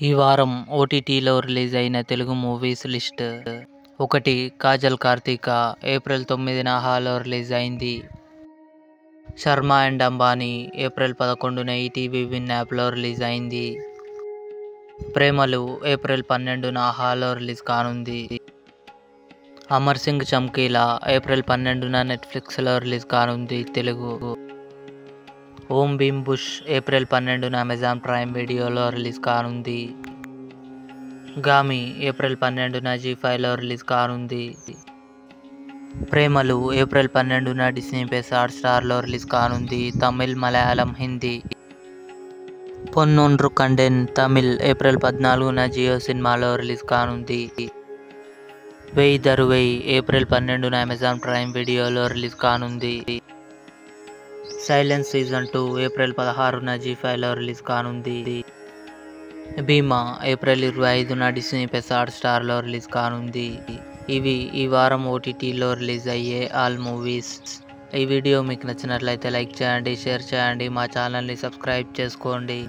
ఈ వారం ఓటీటీలో రిలీజ్ అయిన Telugu movies list. 1. Kajal Karthika April 9న హాలో రిలీజ్ అయింది. శర్మ అండ్ అంబానీ ఏప్రిల్ 11న ఈటీవీ విన్ యాప్లో రిలీజ్ అయింది. ప్రేమలు ఏప్రిల్ 12న హాలో రిలీజ్ కానుంది. అమర్ సింగ్ చమ్కీలా ఏప్రిల్ 12న నెట్ఫ్లిక్స్లో రిలీజ్ కానుంది తెలుగు. ఓం భీమ్ బుష్ ఏప్రిల్ 12న అమెజాన్ ప్రైమ్ వీడియోలో రిలీజ్ కానుంది. గామి ఏప్రిల్ 12న జీ5లో రిలీజ్ కానుంది. ప్రేమలు ఏప్రిల్ 12న డిస్నీ ప్లస్ హాట్‌స్టార్లో రిలీజ్ కానుంది. తమిళ్, మలయాళం, హిందీ. పొన్నొంట్రు కండెన్ తమిళ్ ఏప్రిల్ 14న జియో సినిమాలో రిలీజ్ కానుంది. వెయ్ దరువై ఏప్రిల్ 12న అమెజాన్ ప్రైమ్ వీడియోలో రిలీజ్ కానుంది. సైలెన్స్ సీజన్ 2 ఏప్రిల్ 16న జీ5లో రిలీజ్ కానుంది. భీమా ఏప్రిల్ 25న డిస్నీ ప్లస్ హాట్‌స్టార్లో రిలీజ్ కానుంది. ఇవి ఈ వారం ఓటీటీలో రిలీజ్ అయ్యే ఆల్ మూవీస్. ఈ వీడియో మీకు నచ్చినట్లయితే లైక్ చేయండి, షేర్ చేయండి, మా ఛానల్ని సబ్స్క్రైబ్ చేసుకోండి.